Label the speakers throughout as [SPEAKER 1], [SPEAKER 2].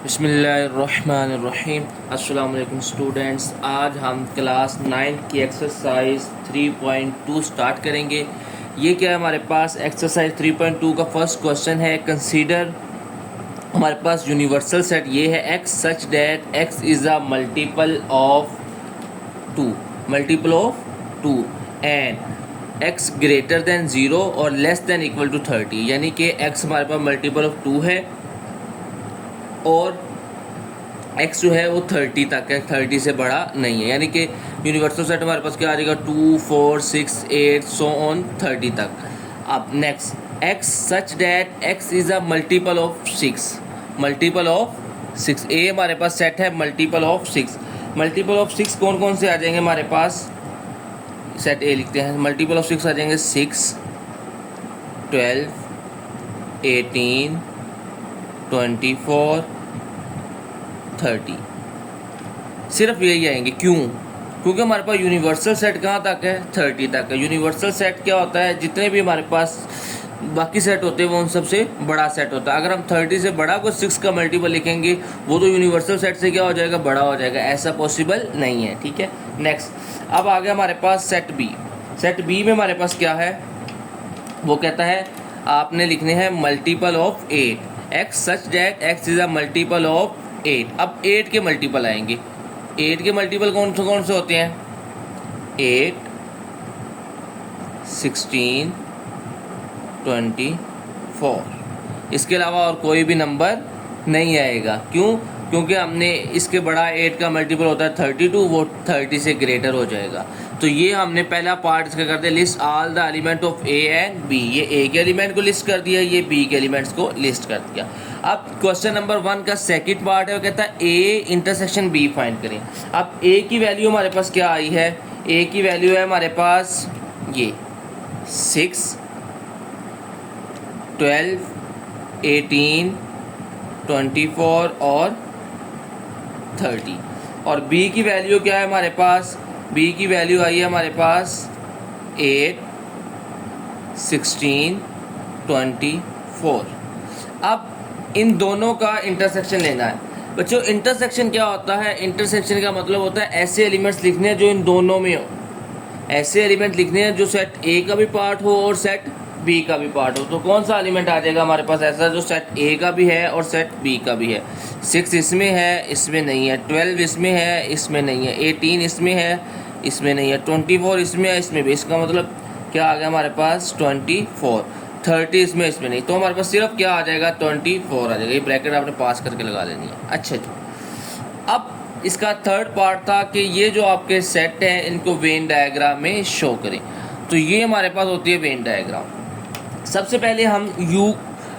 [SPEAKER 1] बिस्मिल्लाहिर्रहमानिर्रहीम। अस्सलाम वालेकुम स्टूडेंट्स। आज हम क्लास 9 की एक्सरसाइज 3.2 स्टार्ट करेंगे। ये क्या है, हमारे पास एक्सरसाइज 3.2 का फर्स्ट क्वेश्चन है। कंसीडर, हमारे पास यूनिवर्सल सेट ये है x such that x is a multiple of 2 and x greater than 0 और लेस देन इक्वल टू 30, यानी कि x हमारे पास मल्टीपल ऑफ 2 है और x जो है वो 30 तक है, 30 से बड़ा नहीं है। यानी कि यूनिवर्सल सेट हमारे पास क्या आ जाएगा, 2, 4, 6, 8 सो ऑन 30 तक। अब next, x such that x is a multiple of 6, multiple of 6। ए हमारे पास सेट है मल्टीपल ऑफ 6। मल्टीपल ऑफ 6 कौन कौन से आ जाएंगे हमारे पास, सेट ए लिखते हैं। मल्टीपल ऑफ 6 आ जाएंगे 6, 12, 18, 24, 30। सिर्फ यही आएंगे। क्यों? क्योंकि हमारे पास यूनिवर्सल सेट कहाँ तक है, 30 तक है। यूनिवर्सल सेट क्या होता है, जितने भी हमारे पास बाकी सेट होते हैं वो उन सबसे बड़ा सेट होता है। अगर हम 30 से बड़ा को 6 का मल्टीपल लिखेंगे वो तो यूनिवर्सल सेट से क्या हो जाएगा, बड़ा हो जाएगा। ऐसा पॉसिबल नहीं है, ठीक है। नेक्स्ट, अब आ गया हमारे पास सेट बी। सेट बी में हमारे पास क्या है, वो कहता है आपने लिखने हैं multiple of 8। X such that x is a multiple of 8। अब 8 के मल्टीपल आएंगे। 8 के मल्टीपल कौन से होते हैं, 8, 16, 24। इसके अलावा और कोई भी नंबर नहीं आएगा। क्यों? क्योंकि हमने इसके बड़ा 8 का मल्टीपल होता है 32, वो 30 से ग्रेटर हो जाएगा। तो ये हमने पहला पार्ट इसका कर दिया, list all the element of A and B. ये ए के एलिमेंट को लिस्ट कर दिया, ये बी के एलिमेंट्स को लिस्ट कर दिया। अब क्वेश्चन नंबर 1 का सेकंड पार्ट है, वो कहता है ए इंटरसेक्शन बी फाइंड करें। अब ए की वैल्यू हमारे पास क्या आई है, ए की वैल्यू है हमारे पास ये 6, 12, 18, 24 और 30। और b की वैल्यू क्या है हमारे पास, b की वैल्यू आई है हमारे पास 8, 16, 24। अब इन दोनों का इंटरसेक्शन लेना है। बच्चों, इंटरसेक्शन क्या होता है, इंटरसेक्शन का मतलब होता है ऐसे एलिमेंट्स लिखने हैं जो इन दोनों में हो। ऐसे एलिमेंट लिखने हैं जो सेट ए का भी पार्ट हो और सेट बी का भी पार्ट हो। तो कौन सा एलिमेंट आ जाएगा हमारे पास ऐसा जो सेट ए का भी है और सेट बी का भी है। 6 इसमें है, इसमें नहीं है। 12 इसमें है, इसमें नहीं है। 18 इसमें है, इसमें नहीं है। 24 इसमें है, इसमें भी। इसका मतलब क्या आ गया हमारे पास 24। 30 इसमें, इसमें नहीं। तो हमारे पास सिर्फ क्या आ जाएगा, 24 आ जाएगा। ये ब्रैकेट आपने पास करके लगा लेनी है। अच्छा जी, अब इसका थर्ड पार्ट था कि ये जो आपके सेट हैं इनको वेन डायग्राम में शो करें। तो ये हमारे पास होती है वेन डायग्राम। सबसे पहले हम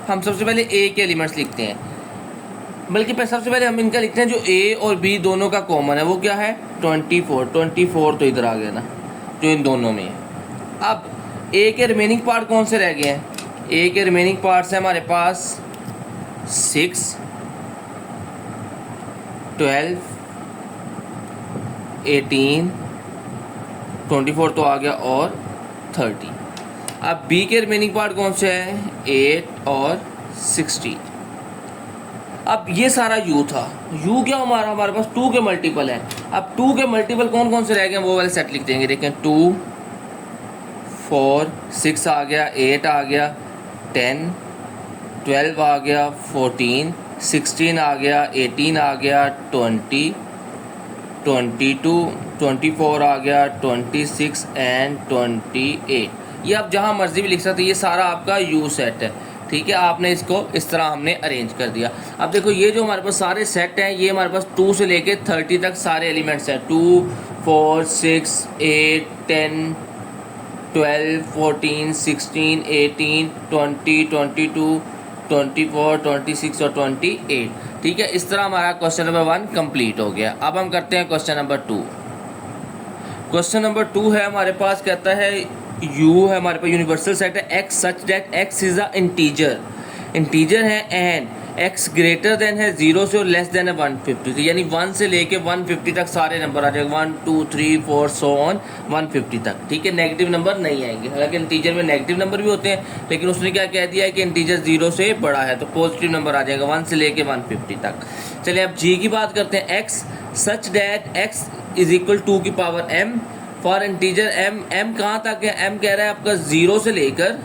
[SPEAKER 1] सबसे पहले ए के एलिमेंट्स लिखते हैं, बल्कि सबसे पहले हम इनका लिखते हैं जो ए और बी दोनों का कॉमन है। वो क्या है, 24 तो इधर आ गया ना, जो इन दोनों में है। अब ए के रिमेनिंग पार्ट कौन से रह गए हैं, ए के रिमेनिंग पार्ट्स है हमारे पास 6, 12, 18, 24 तो आ गया और 30। अब बी के रिमेनिंग पार्ट कौन से है, 8 और 16। अब ये सारा यू था। यू क्या हमारे पास 2 के मल्टीपल है। अब 2 के मल्टीपल कौन कौन से रह गए वो वाले सेट लिख देंगे। देखें, 2, 4, 6 आ गया, 8 आ गया, 10, 12 आ गया, 14, 16 आ गया, 18 आ गया, 20, 22, 24 आ गया, 26 एंड 28। ये आप जहाँ मर्जी भी लिख सकते हैं। ये सारा आपका यू सेट है, ठीक है। आपने इसको इस तरह हमने अरेंज कर दिया। अब देखो, ये जो हमारे पास सारे सेट हैं, ये हमारे पास 2 से लेके 30 तक सारे एलिमेंट्स हैं। 2, 4, 6, 8, 10, 12, 14, 16, 18, 20, 22, 24, 26 और 28, ठीक है। इस तरह हमारा क्वेश्चन नंबर 1 कंप्लीट हो गया। अब हम करते हैं क्वेश्चन नंबर 2। क्वेश्चन नंबर 2 है हमारे पास, कहता है यू है हमारे पास यूनिवर्सल सेट है x such that x is a integer. Integer है एंड एक्स ग्रेटर देन है 0 से और लेस देन है 150 से, यानी 1 से लेके 150 तक सारे नंबर आ जाएगा, 1 2 3 4 सो ऑन 150 तक, ठीक है। नेगेटिव नंबर नहीं आएंगे, हालांकि इंटीजर में नेगेटिव नंबर भी होते हैं, लेकिन उसने क्या कह दिया है कि इंटीजर 0 से बड़ा है तो पॉजिटिव नंबर आ जाएगा 1 से लेके 150 तक। चलिए अब जी की बात करते हैं। X such that x is equal 2 की power m for integer m कहाँ तक है, m कह रहा है आपका 0 से लेकर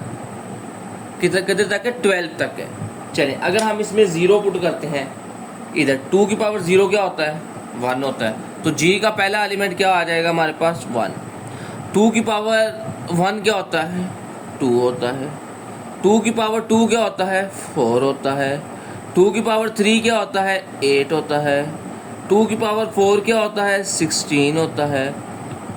[SPEAKER 1] किधर तक है, 12 तक है। चलिए अगर हम इसमें 0 पुट करते हैं, इधर 2 की पावर 0 क्या होता है, 1 होता है, तो g का पहला एलिमेंट क्या आ जाएगा हमारे पास, 1। 2 की पावर 1 क्या होता है, 2 होता है। 2 की पावर 2 क्या होता है, 4 होता है। 2 की पावर 3 क्या होता है, 8 होता है। 2 की पावर 4 क्या होता है, 16 होता है।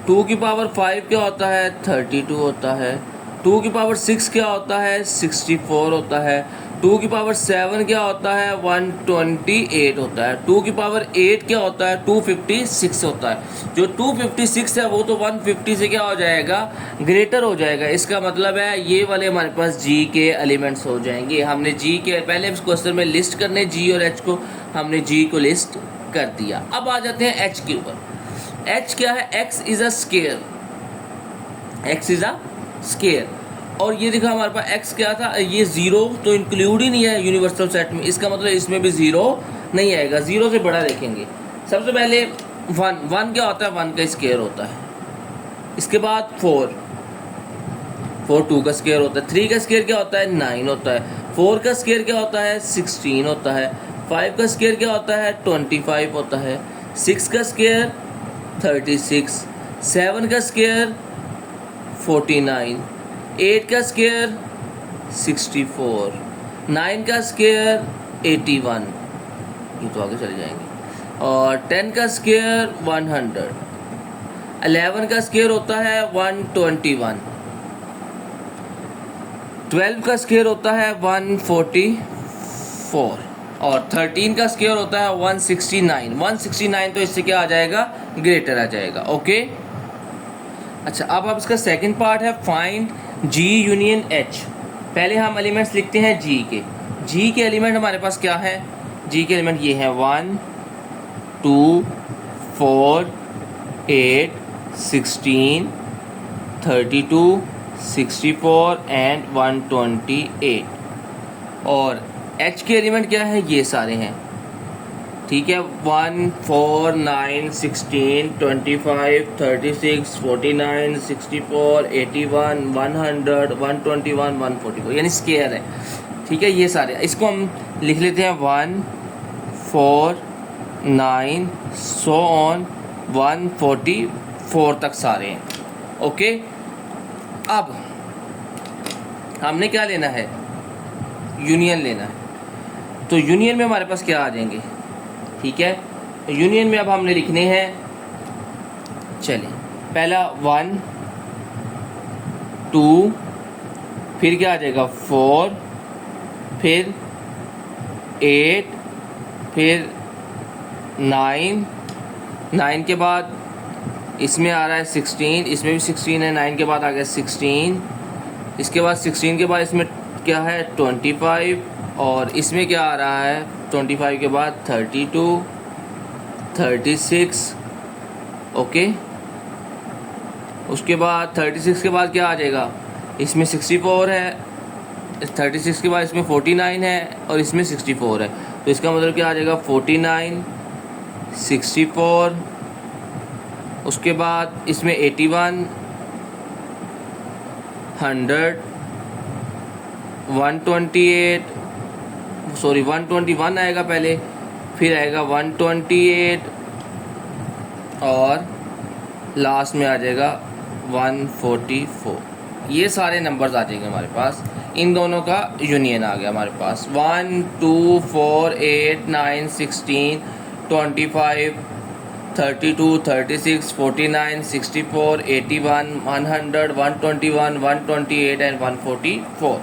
[SPEAKER 1] 2 की पावर 5 क्या होता है, 32 होता है। 2 की पावर 6 क्या होता है, 64 होता है। 2 की पावर 7 क्या होता है, 128 होता है। 2 की पावर 8 क्या होता है, 256 होता है। जो 256 है वो तो 150 से क्या हो जाएगा, ग्रेटर हो जाएगा। इसका मतलब है ये वाले हमारे पास जी के एलिमेंट्स हो जाएंगे। हमने जी के पहले इस क्वेश्चन में लिस्ट करने जी और एच को, हमने जी को लिस्ट कर दिया। अब आ जाते हैं एच के ऊपर। एच क्या है, x is a square, x is a square. और ये देखा हमारे पास x क्या था, ये 0 तो इंक्लूड ही नहीं है यूनिवर्सल सेट में, इसका मतलब इसमें भी 0 नहीं आएगा, 0 से बड़ा देखेंगे। सबसे पहले 1 क्या होता है, 1 का स्केयर होता है। इसके बाद 4 2 का स्केयर होता है। 3 का स्केयर क्या होता है, 9 होता है। 4 का स्केयर क्या होता है, 16 होता है। 5 का स्केयर क्या होता है, 25 होता है। 6 का स्केयर 36। 7 का स्केयर 49। 8 का स्केयर 64। 9 का स्केयर 81, ये तो आगे चले जाएंगे। और 10 का स्केयर 100। 11 का स्केयर होता है 121। 12 का स्केयर होता है 144। और 13 का स्केयर होता है 169। 169 तो इससे क्या आ जाएगा, ग्रेटर आ जाएगा। ओके अच्छा, अब इसका सेकंड पार्ट है फाइंड G यूनियन H। पहले हम एलिमेंट्स लिखते हैं G के। G के एलिमेंट हमारे पास क्या है, G के एलिमेंट ये हैं 1 2 4 8 16 32 64 एंड 128। और H के एलिमेंट क्या है, ये सारे हैं, ठीक है। 1 4 9 16 25 36 49 64 81 100 121 144, यानी स्केयर है, ठीक है। ये सारे इसको हम लिख लेते हैं 1 4 9 सो ऑन 144 तक सारे हैं। ओके अब हमने क्या लेना है, यूनियन लेना है। तो यूनियन में हमारे पास क्या आ जाएंगे, ठीक है। यूनियन में अब हमने लिखने हैं, चलिए पहला 1 2, फिर क्या आ जाएगा 4, फिर 8, फिर 9 के बाद इसमें आ रहा है 16, इसमें भी 16 है। 9 के बाद आ गया 16, इसके बाद 16 के बाद इसमें क्या है 25, और इसमें क्या आ रहा है 25 के बाद 32 36। ओके उसके बाद 36 के बाद क्या आ जाएगा, इसमें 64 है। 36 के बाद इसमें 49 है और इसमें 64 है, तो इसका मतलब क्या आ जाएगा 49 64। उसके बाद इसमें 81 100 128 सॉरी 121 आएगा पहले, फिर आएगा 128 और लास्ट में आ जाएगा 144। ये सारे नंबर्स आ जाएंगे हमारे पास, इन दोनों का यूनियन आ गया हमारे पास। 1 2 4 8 9 16 25 32 36 49 64 81 100 121 128 एंड 144।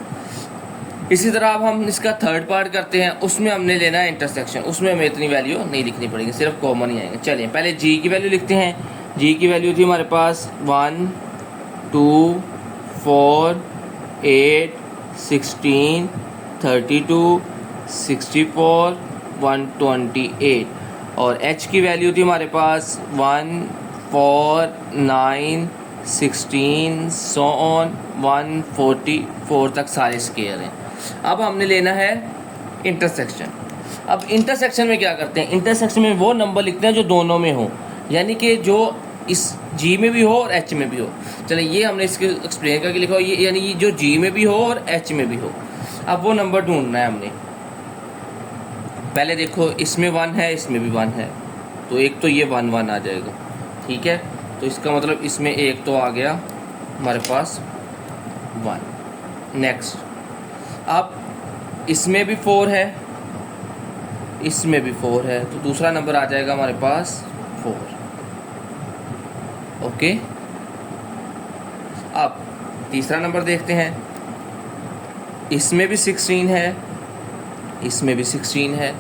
[SPEAKER 1] इसी तरह अब हम इसका थर्ड पार्ट करते हैं, उसमें हमने लेना है इंटरसेक्शन। उसमें हमें इतनी वैल्यू नहीं लिखनी पड़ेगी, सिर्फ कॉमन ही आएंगे। चलिए पहले जी की वैल्यू लिखते हैं। जी की वैल्यू थी हमारे पास 1 2 4 8 16 32 64, 128 और h की वैल्यू थी हमारे पास 1, 4, 9, 16 सो ऑन 144 तक सारे स्केयर हैं। अब हमने लेना है इंटरसेक्शन। अब इंटरसेक्शन में क्या करते हैं, इंटरसेक्शन में वो नंबर लिखते हैं जो दोनों में हो, यानी कि जो इस g में भी हो और h में भी हो। चलिए ये हमने इसके एक्सप्लेन करके लिखा हो, ये यानी ये जो g में भी हो और h में भी हो। अब वो नंबर ढूंढना है हमने। पहले देखो इसमें 1 है, इसमें भी 1 है, तो एक तो ये 1 1 आ जाएगा, ठीक है। तो इसका मतलब इसमें एक तो आ गया हमारे पास 1। नेक्स्ट, अब इसमें भी 4 है, इसमें भी 4 है, तो दूसरा नंबर आ जाएगा हमारे पास 4। ओके, अब तीसरा नंबर देखते हैं। इसमें भी 16 है, इसमें भी 16 है,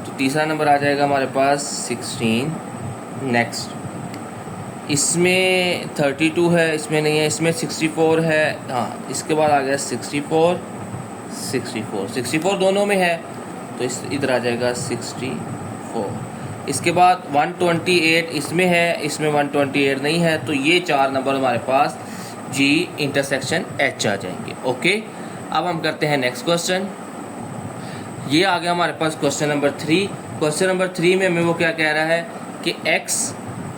[SPEAKER 1] तो तीसरा नंबर आ जाएगा हमारे पास 16। नेक्स्ट, इसमें 32 है, इसमें नहीं है, इसमें 64 है, हाँ इसके बाद आ गया 64, 64, 64 दोनों में है, तो इधर आ जाएगा 64। इसके बाद 128 इसमें है, इसमें 128 नहीं है, तो ये 4 नंबर हमारे पास G इंटरसेक्शन H आ जाएंगे। ओके, अब हम करते हैं नेक्स्ट क्वेश्चन। ये आ गया हमारे पास क्वेश्चन नंबर 3। क्वेश्चन नंबर 3 में हमें वो क्या कह रहा है कि x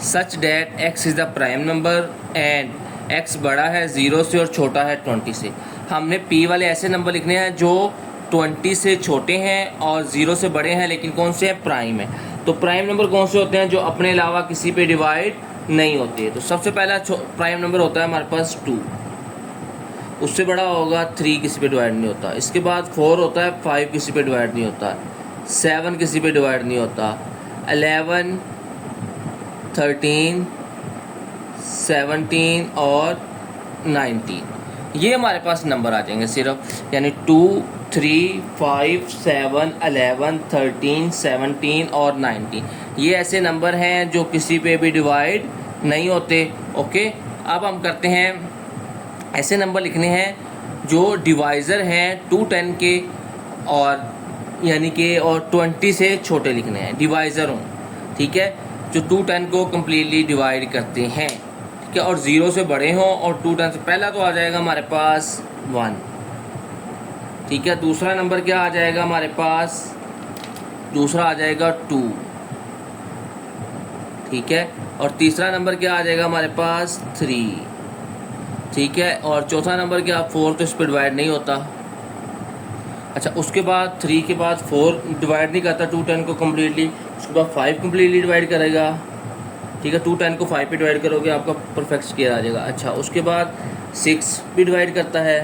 [SPEAKER 1] such that x is the prime number and x बड़ा है 0 से और छोटा है 20 से। हमने p वाले ऐसे नंबर लिखने हैं जो 20 से छोटे हैं और 0 से बड़े हैं, लेकिन कौन से हैं, प्राइम है। तो प्राइम नंबर कौन से होते हैं, जो अपने अलावा किसी पे डिवाइड नहीं होते। तो सबसे पहला प्राइम नंबर होता है हमारे पास 2, उससे बड़ा होगा 3, किसी पे डिवाइड नहीं होता। इसके बाद 4 होता है, 5 किसी पे डिवाइड नहीं होता, 7 किसी पे डिवाइड नहीं होता, 11, 13, 17 और 19, ये हमारे पास नंबर आ जाएंगे सिर्फ, यानी 2, 3, 5, 7, 11, 13, 17 और 19, ये ऐसे नंबर हैं जो किसी पे भी डिवाइड नहीं होते। ओके, अब हम करते हैं, ऐसे नंबर लिखने हैं जो डिवाइज़र हैं 2 10 के, और यानी कि और 20 से छोटे लिखने हैं, डिवाइज़र हों, ठीक है, जो 2 10 को कम्प्लीटली डिवाइड करते हैं, ठीक है, और 0 से बड़े हों और 2 10 से। पहला तो आ जाएगा हमारे पास 1, ठीक है। दूसरा नंबर क्या आ जाएगा हमारे पास, दूसरा आ जाएगा 2, ठीक है, और तीसरा नंबर क्या आ जाएगा हमारे पास 3, ठीक है, और चौथा नंबर क्या, 4 तो इस पर डिवाइड नहीं होता। अच्छा, उसके बाद 3 के बाद 4 डिवाइड नहीं करता 2 10 को कम्प्लीटली, उसके बाद 5 कम्प्लीटली डिवाइड करेगा, ठीक है, 2 10 को 5 पे डिवाइड करोगे आपका परफेक्ट स्क्वायर आ जाएगा। अच्छा, उसके बाद 6 भी डिवाइड करता है,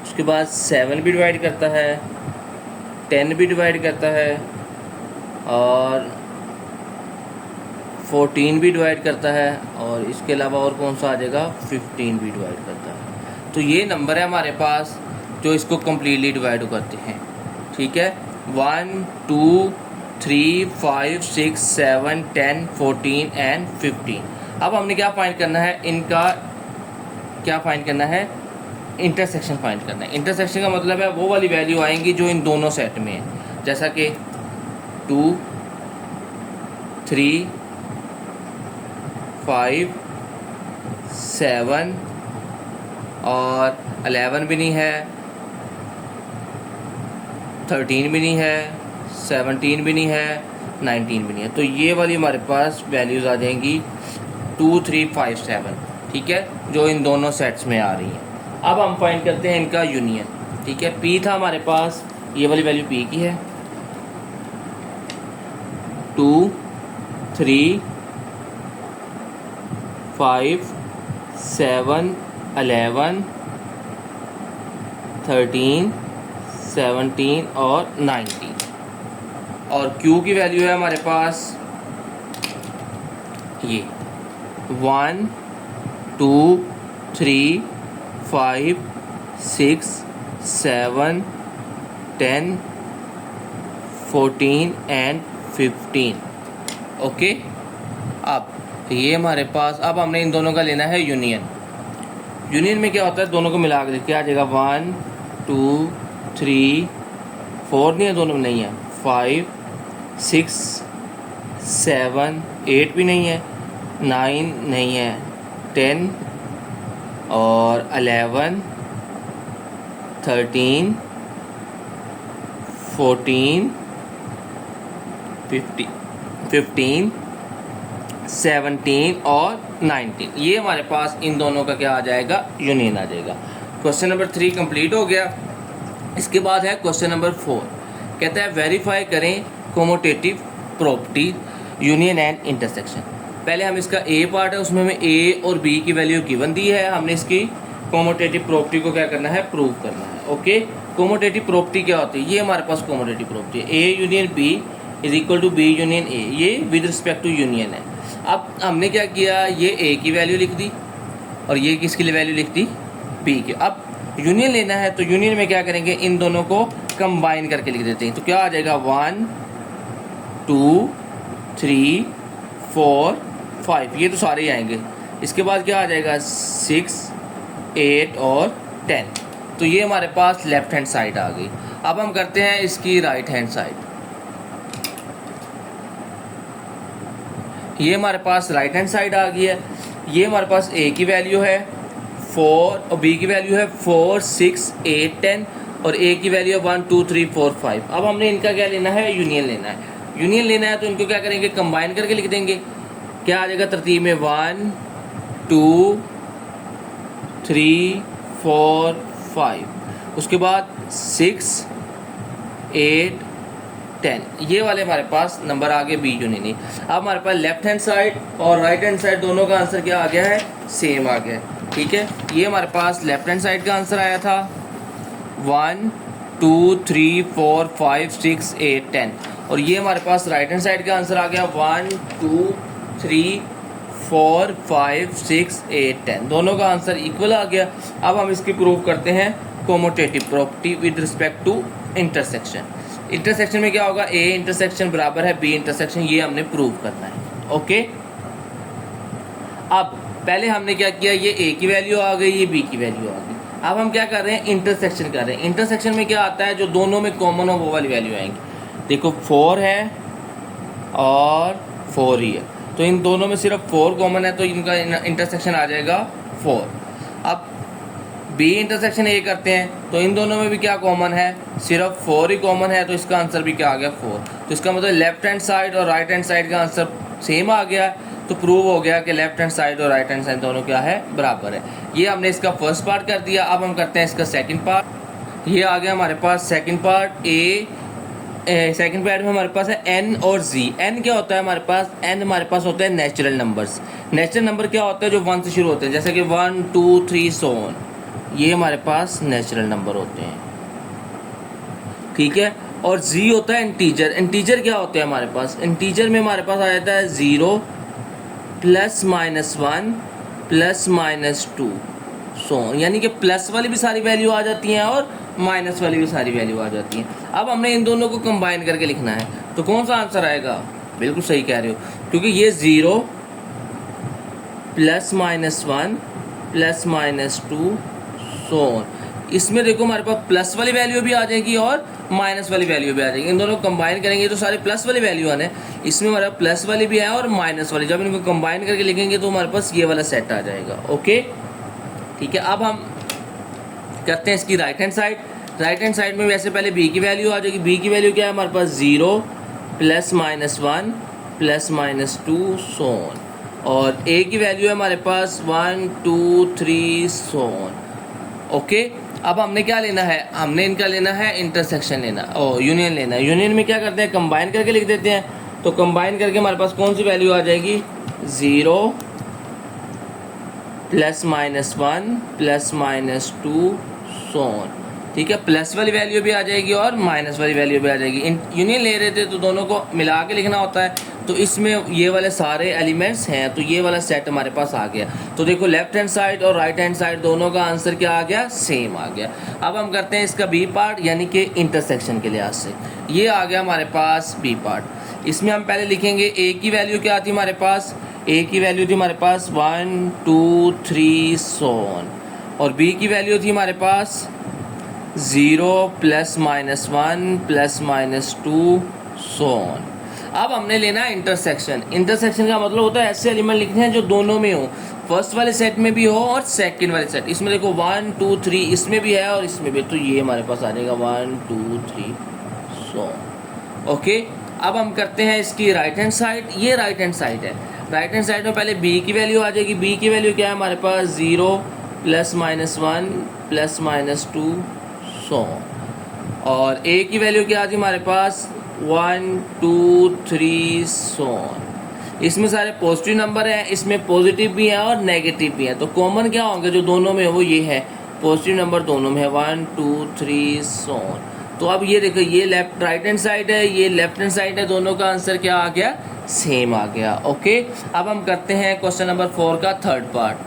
[SPEAKER 1] उसके बाद 7 भी डिवाइड करता है, 10 भी डिवाइड करता है, और 14 भी डिवाइड करता है, और इसके अलावा और कौन सा आ जाएगा, 15 भी डिवाइड करता है। तो ये नंबर है हमारे पास जो इसको कम्प्लीटली डिवाइड करते हैं, ठीक है। 1, 2, 3, 5, 6, 7, 10, 14 एंड 15। अब हमने क्या फाइंड करना है, इनका क्या फाइंड करना है, इंटरसेक्शन फाइंड करना है। इंटरसेक्शन का मतलब है वो वाली वैल्यू आएंगी जो इन दोनों सेट में है, जैसा कि 2, 3, 5, 7 और 11 भी नहीं है, 13 भी नहीं है, 17 भी नहीं है, 19 भी नहीं है। तो ये वाली हमारे पास वैल्यूज़ आ जाएंगी 2, 3, 5, 7, ठीक है, जो इन दोनों सेट्स में आ रही हैं। अब हम फाइंड करते हैं इनका यूनियन, ठीक है। P था हमारे पास, ये वाली वैल्यू P की है, 2, 3, 5, 7, 11, 13, 17 और 19, और Q की वैल्यू है हमारे पास ये 1, 2, 3, 5, 6, 7, 10, 14 एंड 15। ओके, अब ये हमारे पास, अब हमने इन दोनों का लेना है यूनियन। यूनियन में क्या होता है, दोनों को मिला के देखिए आ जाएगा 1, 2, 3, 4 नहीं है, दोनों में नहीं है, 5 6 7 8 भी नहीं है, 9 नहीं है, 10 और 11 13 14 15 17 और 19, ये हमारे पास इन दोनों का क्या आ जाएगा, यूनियन आ जाएगा। क्वेश्चन नंबर 3 कंप्लीट हो गया। इसके बाद है क्वेश्चन नंबर 4, कहता है वेरीफाई करें कोमोटेटिव प्रॉपर्टी यूनियन एंड इंटरसेक्शन। पहले हम इसका ए पार्ट है, उसमें हमें ए और बी की वैल्यू गिवन दी है, हमने इसकी कोमोटेटिव प्रॉपर्टी को क्या करना है, प्रूव करना है। ओके, कोमोटेटिव प्रॉपर्टी क्या होती है, ये हमारे पास कोमोटेटिव प्रॉपर्टी है, A union B is equal to B union A, ये विद रिस्पेक्ट टू यूनियन है। अब हमने क्या किया, ये ए की वैल्यू लिख दी और ये किसकी वैल्यू लिख दी, बी की। अब यूनियन लेना है तो यूनियन में क्या करेंगे, इन दोनों को कंबाइन करके लिख देते हैं, तो क्या आ जाएगा 1 2 3 4 5, ये तो सारे ही आएंगे। इसके बाद क्या आ जाएगा 6 8 और 10, तो ये हमारे पास लेफ्ट हैंड साइड आ गई। अब हम करते हैं इसकी राइट हैंड साइड। ये हमारे पास राइट हैंड साइड आ गई है, ये हमारे पास ए की वैल्यू है 4 और बी की वैल्यू है 4 6 8 10 और ए की वैल्यू है 1 2 3 4 5। अब हमने इनका क्या लेना है, यूनियन लेना है। यूनियन लेना है तो इनको क्या करेंगे, कंबाइन करके लिख देंगे। क्या आ जाएगा तरतीब में 1 2 3 4 5, उसके बाद 6 8 10, ये वाले हमारे पास नंबर आ गए बी यूनियन। अब हमारे पास लेफ्ट हैंड साइड और राइट हैंड साइड दोनों का आंसर क्या आ गया है, सेम आ गया। ठीक है, ये हमारे पास लेफ्ट हैंड साइड का आंसर आया था 1 2 3 4 5 6 8 10 और ये हमारे पास राइट हैंड साइड का आंसर आ गया 1 2 3 4 5 6 8 10, दोनों का आंसर इक्वल आ गया। अब हम इसकी प्रूव करते हैं commutative property with respect to intersection. Intersection में क्या होगा, ए इंटरसेक्शन बराबर है बी इंटरसेक्शन, ये हमने प्रूव करना है। ओके, अब पहले हमने क्या किया, ये ए की वैल्यू आ गई, ये बी की वैल्यू आ गई। अब हम क्या कर रहे हैं, इंटरसेक्शन कर रहे हैं। इंटरसेक्शन में क्या आता है, जो दोनों में कॉमन हो वो वाली वैल्यू आएंगी। देखो 4 है और 4 ही है, तो इन दोनों में सिर्फ 4 कॉमन है, तो इनका इंटरसेक्शन आ जाएगा 4। अब बी इंटरसेक्शन ए करते हैं तो इन दोनों में भी क्या कॉमन है, सिर्फ 4 ही कॉमन है, तो इसका आंसर भी क्या आ गया 4। तो इसका मतलब लेफ्ट हैंड साइड और राइट हैंड साइड का आंसर सेम आ गया, तो प्रूव हो गया कि लेफ्ट हैंड साइड और राइट हैंड साइड दोनों क्या है, बराबर है। ये हमने इसका फर्स्ट पार्ट कर दिया। अब हम करते हैं इसका सेकंड पार्ट। ये आ गया हमारे पास सेकंड पार्ट। सेकंड पार्ट में हमारे पास है एन और जी। एन क्या होता है हमारे पास, एन हमारे पास होता है नेचुरल नंबर्स। नेचुरल नंबर क्या होता है, जो 1 से शुरू होते हैं, जैसे कि 1 2 3 सो ऑन, ये हमारे पास नेचुरल नंबर होते हैं। ठीक है, और जी होता है इंटीजर। इंटीजर क्या होते हैं हमारे पास, इंटीजर में हमारे पास आ जाता है 0 प्लस माइनस 1 प्लस माइनस 2 सो, यानी कि प्लस वाली भी सारी वैल्यू आ जाती हैं और माइनस वाली भी सारी वैल्यू आ जाती हैं। अब हमने इन दोनों को कंबाइन करके लिखना है, तो कौन सा आंसर आएगा, बिल्कुल सही कह रहे हो, क्योंकि ये 0 plus minus 1 plus minus 2 so on, इसमें देखो हमारे पास प्लस वाली वैल्यू भी आ जाएगी और माइनस वाली वैल्यू भी आ जाएगी। इन दोनों को कंबाइन करेंगे तो सारे प्लस वाली वैल्यू आने, इसमें हमारा प्लस वाली भी है और माइनस वाली, जब इनको कंबाइन करके लिखेंगे तो हमारे पास ये वाला सेट आ जाएगा। ओके, ठीक है। अब हम करते हैं इसकी right hand side. Right hand side में वैसे पहले बी की वैल्यू आ जाएगी। बी की वैल्यू क्या है हमारे पास, 0 plus minus 1 plus minus 2 so on, और ए की वैल्यू है हमारे पास 1 2 3 सो ऑन। ओके, अब हमने क्या लेना है, हमने इनका लेना है इंटरसेक्शन लेना, यूनियन लेना है। यूनियन में क्या करते हैं, कंबाइन करके लिख देते हैं, तो कंबाइन करके हमारे पास कौन सी वैल्यू आ जाएगी, 0 plus minus 1 plus minus 2 so on. ठीक है, प्लस वाली वैल्यू भी आ जाएगी और माइनस वाली वैल्यू भी आ जाएगी। यूनियन ले रहे थे तो दोनों को मिला के लिखना होता है, तो इसमें ये वाले सारे एलिमेंट्स हैं, तो ये वाला सेट हमारे पास आ गया। तो देखो लेफ्ट हैंड साइड और राइट हैंड साइड दोनों का आंसर क्या आ गया, सेम आ गया। अब हम करते हैं इसका बी पार्ट, यानी कि इंटरसेक्शन के लिहाज से। ये आ गया हमारे पास बी पार्ट। इसमें हम पहले लिखेंगे ए की वैल्यू क्या थी हमारे पास, ए की वैल्यू थी हमारे पास 1 2 3 सो ऑन, और बी की वैल्यू थी हमारे पास 0 +-1 +-2 सो ऑन। अब हमने लेना है इंटरसेक्शन। इंटरसेक्शन का मतलब होता है ऐसे एलिमेंट लिखने हैं जो दोनों में हो, फर्स्ट वाले सेट में भी हो और सेकंड वाले सेट। इसमें देखो 1 2 3 इसमें भी है और इसमें भी, तो ये हमारे पास आ जाएगा 1 2 3 सो। ओके, अब हम करते हैं इसकी राइट हैंड साइड। ये राइट हैंड साइड है। राइट हैंड साइड में पहले b की वैल्यू आ जाएगी। b की वैल्यू क्या है हमारे पास 0 +-1 +-2 सो। और a की वैल्यू क्या आती है हमारे पास 1 2 3 सो। इसमें सारे पॉजिटिव नंबर हैं, इसमें पॉजिटिव भी है और नेगेटिव भी है। तो कॉमन क्या होंगे जो दोनों में है वो ये है, पॉजिटिव नंबर दोनों में है 1 2 3 सो। तो अब ये देखो, ये लेफ्ट राइट हैंड साइड है, ये लेफ्ट हैंड साइड है, दोनों का आंसर क्या आ गया, सेम आ गया। ओके, अब हम करते हैं क्वेश्चन नंबर 4 का थर्ड पार्ट।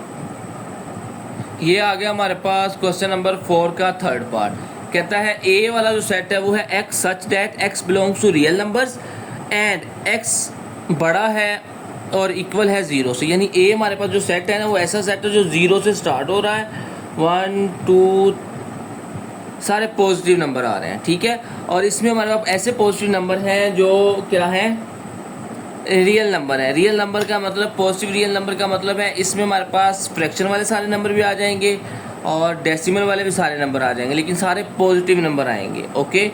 [SPEAKER 1] ये आ गया हमारे पास क्वेश्चन नंबर 4 का थर्ड पार्ट। कहता है ए वाला जो सेट है वो है x such that x belongs to real numbers and x बड़ा है और इक्वल है 0 से। यानी ए हमारे पास जो सेट है ना वो ऐसा सेट है जो 0 से स्टार्ट हो रहा है, 1 2 सारे पॉजिटिव नंबर आ रहे हैं, ठीक है। और इसमें हमारे पास ऐसे पॉजिटिव नंबर हैं जो क्या है, रियल नंबर है। रियल नंबर का मतलब, पॉजिटिव रियल नंबर का मतलब है इसमें हमारे पास फ्रैक्शन वाले सारे नंबर भी आ जाएंगे और डेसिमल वाले भी सारे नंबर आ जाएंगे, लेकिन सारे पॉजिटिव नंबर आएंगे। ओके,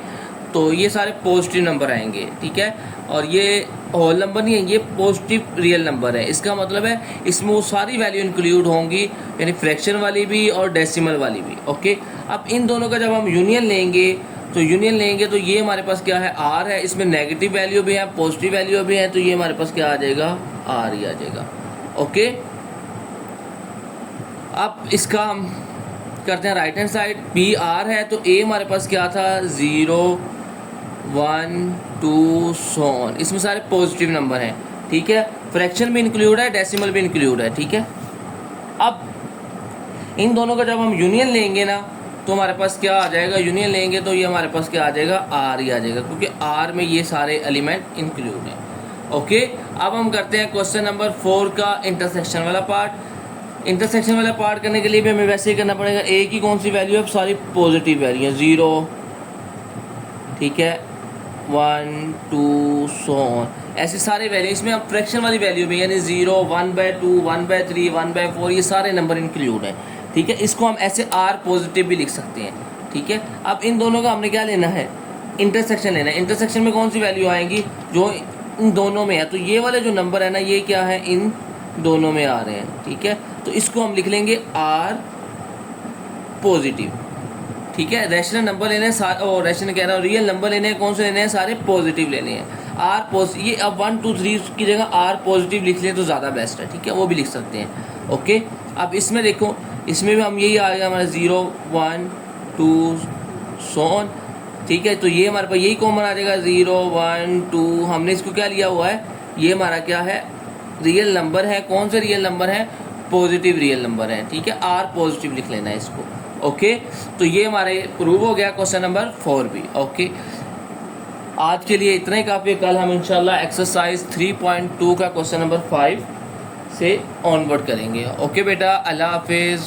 [SPEAKER 1] तो ये सारे पॉजिटिव नंबर आएंगे, ठीक है। और ये होल नंबर नहीं है, ये पॉजिटिव रियल नंबर है। इसका मतलब है इसमें वो सारी वैल्यू इंक्लूड होंगी, यानी फ्रैक्शन वाली भी और डेसिमल वाली भी। ओके, अब इन दोनों का जब हम यूनियन लेंगे तो ये हमारे पास क्या है, आर है। इसमें नेगेटिव वैल्यू भी है, पॉजिटिव वैल्यू भी है, तो ये हमारे पास क्या आ जाएगा, आर ही आ जाएगा। ओके, अब इसका हम करते हैं right hand side. B R है तो ए हमारे पास क्या था, 0 1 2 सो ऑन। इसमें सारे पॉजिटिव नंबर हैं, ठीक है। फ्रैक्शन भी इंक्लूड है, डेसिमल भी इंक्लूड है, ठीक है। अब इन दोनों का जब हम यूनियन लेंगे ना तो हमारे पास क्या आ जाएगा, यूनियन लेंगे तो ये हमारे पास क्या आ जाएगा, आर ही आ जाएगा, क्योंकि आर में ये सारे एलिमेंट इंक्लूड हैं। ओके, अब हम करते हैं क्वेश्चन नंबर 4 का इंटरसेक्शन वाला पार्ट। इंटरसेक्शन वाला पार्ट करने के लिए भी हमें वैसे ही करना पड़ेगा। ए की कौन सी वैल्यू है, सारी पॉजिटिव वैल्यू है, 0, ठीक है, 1 2 सो ऑन, ऐसे सारे वैल्यू। इसमें अब फ्रैक्शन वाली वैल्यू भी, यानी 0 1/2 1/3 1/4 ये सारे नंबर इंक्लूड हैं, ठीक है। इसको हम ऐसे आर पॉजिटिव भी लिख सकते हैं, ठीक है। अब इन दोनों का हमने क्या लेना है, इंटरसेक्शन लेना है। इंटरसेक्शन में कौन सी वैल्यू आएंगी, जो इन दोनों में है। तो ये वाले जो नंबर है ना, ये क्या है, इन दोनों में आ रहे हैं, ठीक है। तो इसको हम लिख लेंगे आर पॉजिटिव, ठीक है। रैशनल नंबर लेने हैं, और रैशनल कह रहा हूँ, रियल नंबर लेने हैं, कौन से लेने हैं, सारे पॉजिटिव लेने हैं। आर पॉजिटिव, ये अब 1 2 3 की जगह आर पॉजिटिव लिख लें तो ज़्यादा बेस्ट है, ठीक है, वो भी लिख सकते हैं। ओके, अब इसमें देखो, इसमें भी हम यही आएगा हमारा 0 1 2 सो ऑन, ठीक है। तो ये हमारे पास यही कॉमन आ जाएगा, 0 1 2। हमने इसको क्या लिया हुआ है, ये हमारा क्या है, रियल नंबर है। कौन से रियल नंबर है, पॉजिटिव रियल नंबर है, ठीक है। आर पॉजिटिव लिख लेना है इसको। ओके, तो ये हमारे प्रूव हो गया क्वेश्चन नंबर 4 भी। ओके, आज के लिए इतना ही काफ़ी है। कल हम इंशाल्लाह एक्सरसाइज 3.2 का क्वेश्चन नंबर 5 से ऑनवर्ड करेंगे। ओके बेटा, अल्लाह हाफिज़।